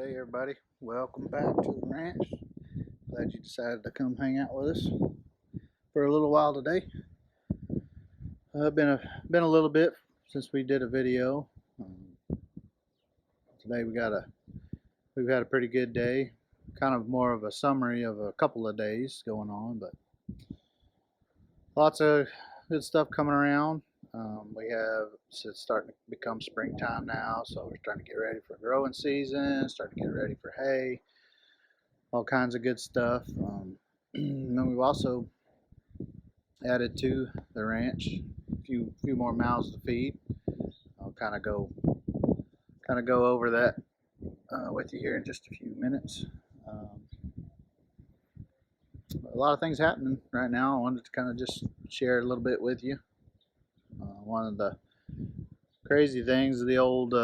Hey everybody, welcome back to the ranch. Glad you decided to come hang out with us for a little while today. Been a little bit since we did a video. Today we've had a pretty good day. Kind of more of a summary of a couple of days going on, but lots of good stuff coming around. It's starting to become springtime now, so we're starting to get ready for growing season, starting to get ready for hay, all kinds of good stuff. And then we've also added to the ranch a few more mouths to feed. I'll kind of go over that with you here in just a few minutes. A lot of things happening right now. I wanted to kind of just share a little bit with you. One of the crazy things, the old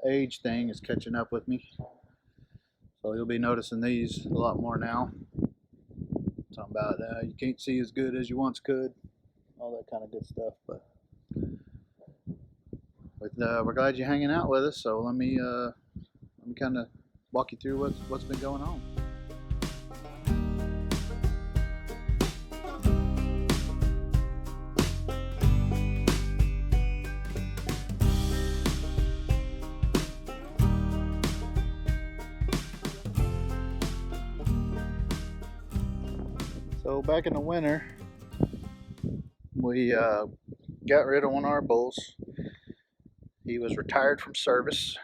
age thing is catching up with me. So you'll be noticing these a lot more now. Talking about you can't see as good as you once could, all that kind of good stuff. But we're glad you're hanging out with us. So let me kind of walk you through what's been going on. So back in the winter, we got rid of one of our bulls. He was retired from service.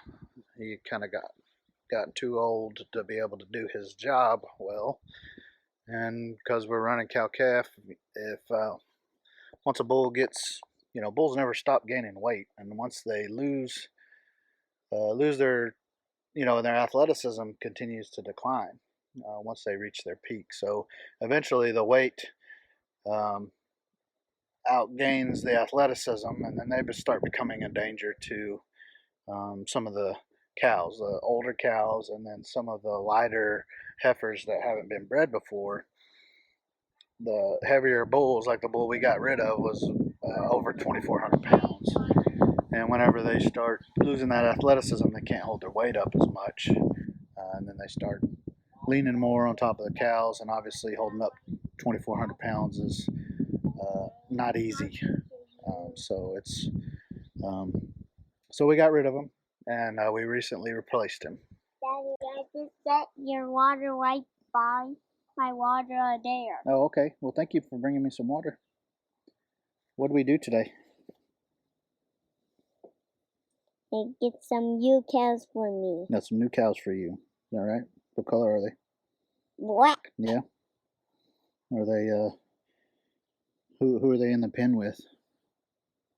He kind of got too old to be able to do his job well, and because we're running cow-calf, if once a bull gets, bulls never stop gaining weight, and once they lose their, their athleticism continues to decline once they reach their peak. So eventually the weight outgains the athleticism, and then they start becoming a danger to some of the cows, the older cows, and then some of the lighter heifers that haven't been bred before. The heavier bulls, like the bull we got rid of, was over 2,400 pounds. And whenever they start losing that athleticism, they can't hold their weight up as much. And then they start leaning more on top of the cows, and obviously holding up 2,400 pounds is not easy. So we got rid of him, and we recently replaced him. Daddy, I just set your water right by my water there. Oh, okay. Well, thank you for bringing me some water. What do we do today? And get some new cows for me. Got some new cows for you. Is that right? What color are they? Black. Yeah. Are they who are they in the pen with?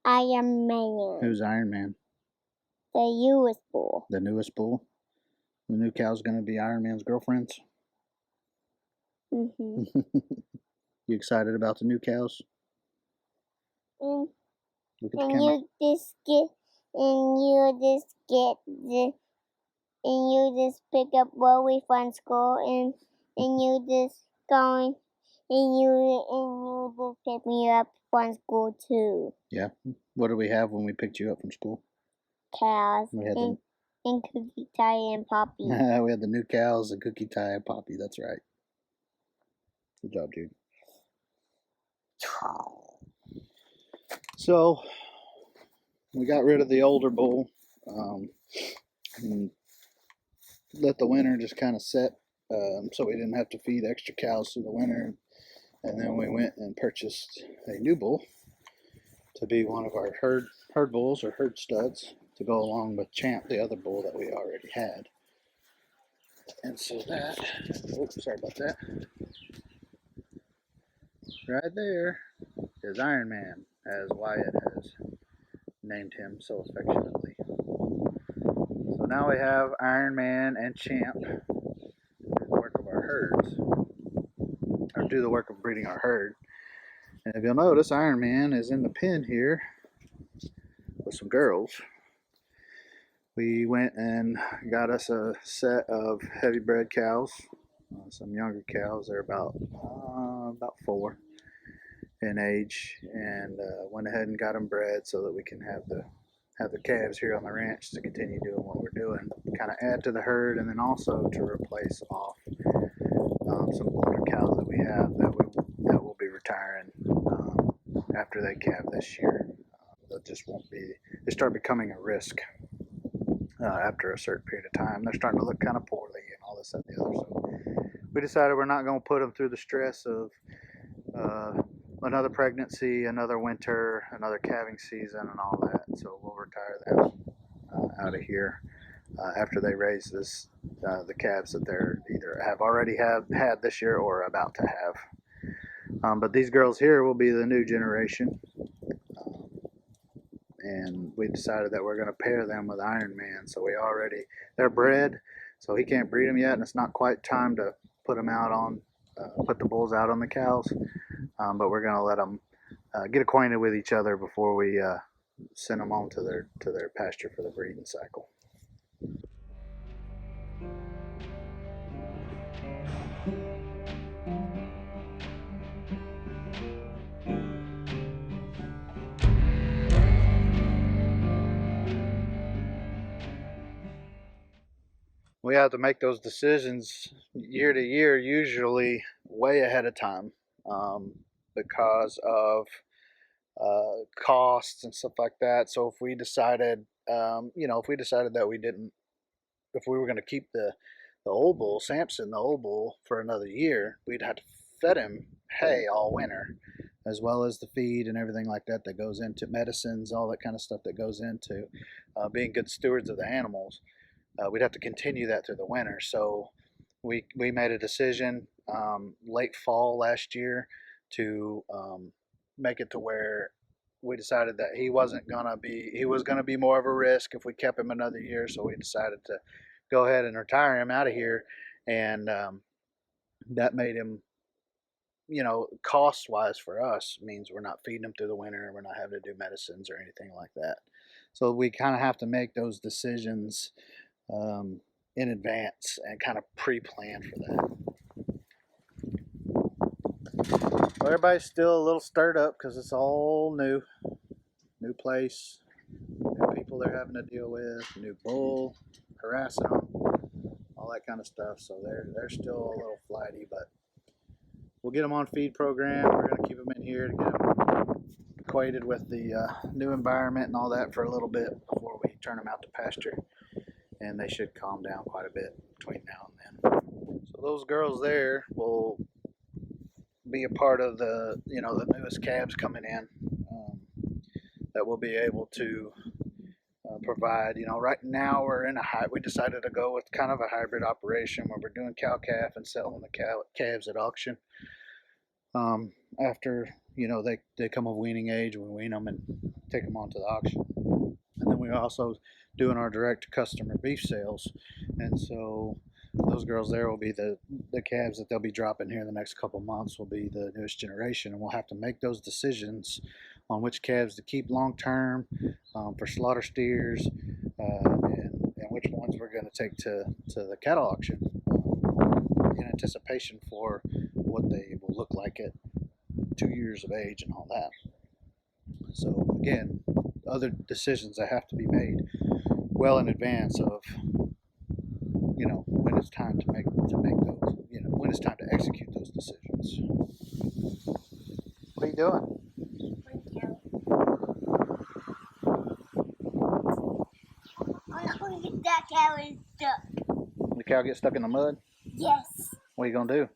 Iron Man. Who's Iron Man? The newest bull. The newest bull? The new cow's gonna be Iron Man's girlfriends? Mm-hmm. You excited about the new cows? And Look at the camera. You just pick up Rory from school, and you just going, and you just pick me up from school too. Yeah. What did we have when we picked you up from school? Cows. We had and Cookie Tie and Poppy. We had the new cows, the Cookie Tie, and Poppy. That's right. Good job, dude. So we got rid of the older bull, and let the winter just kind of set, so we didn't have to feed extra cows through the winter. And then we went and purchased a new bull to be one of our herd bulls or herd studs to go along with Champ, the other bull that we already had. And so that, sorry about that, right there is Iron Man, as Wyatt has named him so affectionately. So now we have Iron Man and Champ do the work of our herds, or do the work of breeding our herd. And if you'll notice, Iron Man is in the pen here with some girls. We went and got us a set of heavy bred cows, some younger cows. They're about 4 in age, and went ahead and got them bred so that we can have have the calves here on the ranch to continue doing what we're doing, kind of add to the herd, and then also to replace off some older cows that we have that will be retiring after they calve this year. That just won't be. They start becoming a risk after a certain period of time. They're starting to look kind of poorly and all this and the other. So we decided we're not going to put them through the stress of another pregnancy, another winter, another calving season, and all that. So we'll retire them out of here after they raise the calves that they're either have already had this year or are about to have. But these girls here will be the new generation. And we decided that we're going to pair them with Iron Man. So they're bred, so he can't breed them yet, and it's not quite time to put the bulls out on the cows. But we're going to let them get acquainted with each other before we send them on to their pasture for the breeding cycle. We have to make those decisions year to year, usually way ahead of time, because of costs and stuff like that. So if we decided, that if we were going to keep the old bull, Samson, the old bull, for another year, we'd have to fed him hay all winter, as well as the feed and everything like that that goes into medicines, all that kind of stuff that goes into being good stewards of the animals. We'd have to continue that through the winter. So we made a decision late fall last year to make it to where we decided that he was going to be more of a risk if we kept him another year. So we decided to go ahead and retire him out of here, and that made him, cost wise for us, means we're not feeding him through the winter, and we're not having to do medicines or anything like that. So we kind of have to make those decisions in advance and kind of pre-plan for that. Well, everybody's still a little stirred up because it's all new place, new people they're having to deal with, new bull harassing them, all that kind of stuff. So they're still a little flighty, but we'll get them on feed program. We're going to keep them in here to get them acquainted with the new environment and all that for a little bit before we turn them out to pasture. And they should calm down quite a bit between now and then. So those girls there will be a part of the newest calves coming in that will be able to provide. Right now we decided to go with kind of a hybrid operation where we're doing cow-calf and selling the calves at auction. After they come of weaning age, we wean them and take them onto the auction. And then we're also doing our direct customer beef sales, and so those girls there will be the calves that they'll be dropping here in the next couple months will be the newest generation, and we'll have to make those decisions on which calves to keep long term for slaughter steers, and which ones we're going to take to the cattle auction in anticipation for what they will look like at 2 years of age and all that. So again, other decisions that have to be made well in advance of when it's time to make those, when it's time to execute those decisions. What are you doing? That cow is stuck. The cow gets stuck in the mud? Yes. What are you gonna do?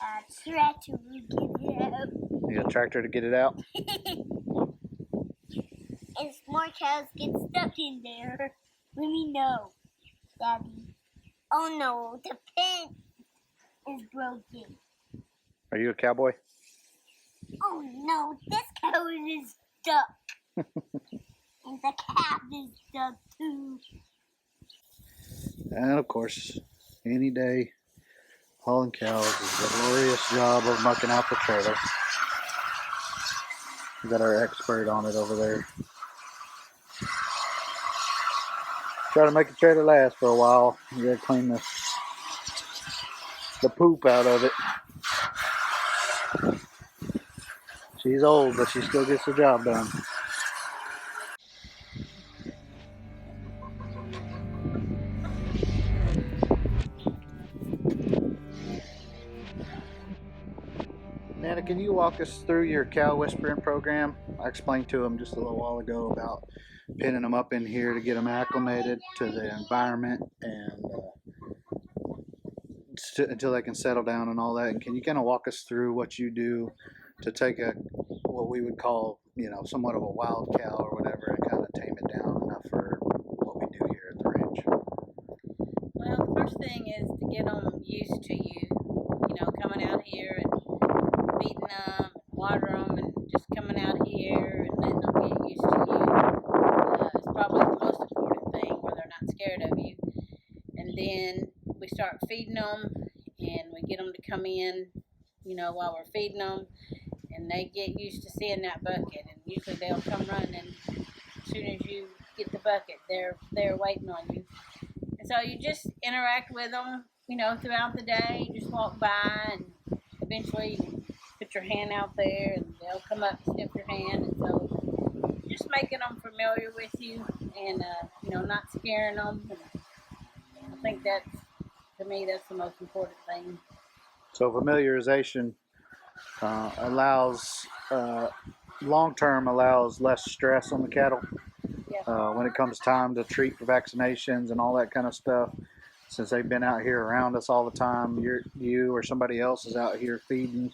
A tractor will get it out. You got a tractor to get it out? If more cows get stuck in there, let me know, Daddy. Oh no, the pen is broken. Are you a cowboy? Oh no, this cow is stuck. And the calf is stuck too. And of course, any day, hauling cows is a glorious job of mucking out the trailer. We got our expert on it over there. Try to make the trailer last for a while. You gotta clean the poop out of it. She's old, but she still gets the job done. Nana, can you walk us through your cow whispering program? I explained to them just a little while ago about pinning them up in here to get them acclimated to the environment and until they can settle down and all that. And can you kind of walk us through what you do to take what we would call, somewhat of a wild cow or whatever, and kind of tame it down enough for what we do here at the ranch? Well, the first thing is to get them used to you, coming out here and feeding them, water them, and just coming out here and letting them get used to you. It's probably the most important thing, where they're not scared of you. And then we start feeding them, and we get them to come in, while we're feeding them, and they get used to seeing that bucket. And usually they'll come running as soon as you get the bucket. They're waiting on you. And so you just interact with them, throughout the day. You just walk by, and eventually you put your hand out there, and they'll come up and sniff your hand. And so just making them familiar with you, and not scaring them. And I think to me, that's the most important thing. So familiarization allows, long-term allows less stress on the cattle. Yeah. When it comes time to treat for vaccinations and all that kind of stuff, since they've been out here around us all the time, you or somebody else is out here feeding,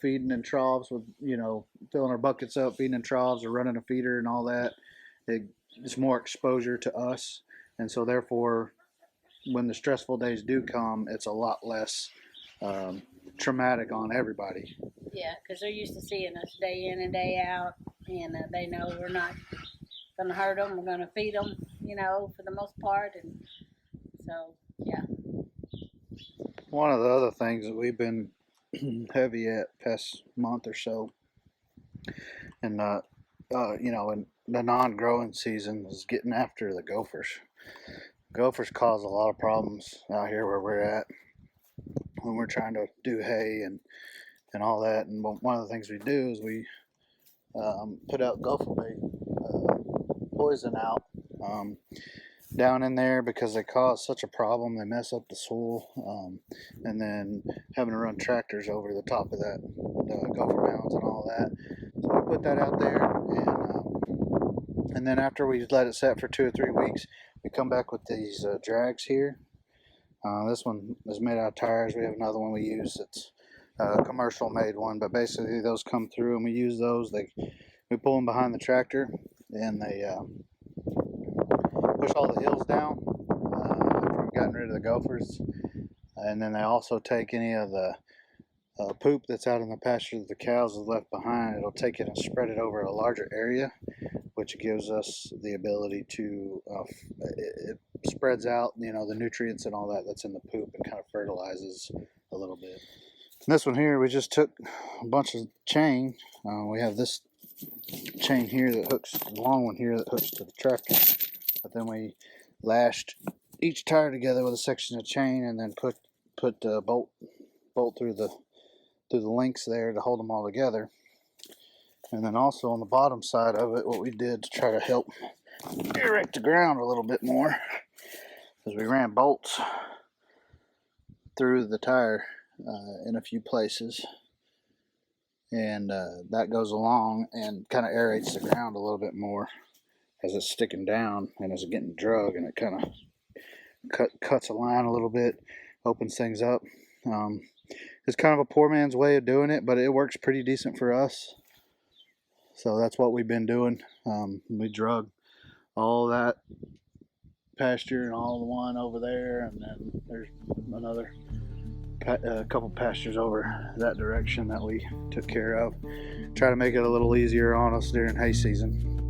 feeding in troughs with, filling our buckets up, feeding in troughs or running a feeder and all that. It's more exposure to us. And so therefore, when the stressful days do come, it's a lot less traumatic on everybody. Yeah, because they're used to seeing us day in and day out, and they know we're not going to hurt them. We're going to feed them, for the most part. And so, yeah. One of the other things that we've been heavy at past month or so, and in the non-growing season, is getting after the gophers. Gophers cause a lot of problems out here where we're at when we're trying to do hay and all that. And one of the things we do is we put out gopher bait poison out down in there, because they cause such a problem. They mess up the soil, and then having to run tractors over the top of that, the gopher mounds and all that. So we put that out there, and then after we let it set for 2 or 3 weeks, we come back with these drags here. This one is made out of tires. We have another one we use that's a commercial made one, but basically those come through and we use those. We pull them behind the tractor, and they push all the hills down after we've gotten rid of the gophers. And then they also take any of the poop that's out in the pasture that the cows have left behind. It'll take it and spread it over a larger area, which gives us the ability to it spreads out, the nutrients and all that's in the poop, and kind of fertilizes a little bit. And this one here, we just took a bunch of chain. We have this chain here that hooks, the long one here that hooks to the tractor, but then we lashed each tire together with a section of chain, and then put a bolt through the links there to hold them all together. And then also on the bottom side of it, what we did to try to help erect the ground a little bit more is we ran bolts through the tire in a few places, and that goes along and kind of aerates the ground a little bit more as it's sticking down and as it's getting drug, and it kind of cuts a line a little bit, opens things up. It's kind of a poor man's way of doing it, but it works pretty decent for us. So that's what we've been doing. We drug all that pasture and all the one over there, and then there's another couple pastures over that direction that we took care of. Try to make it a little easier on us during hay season.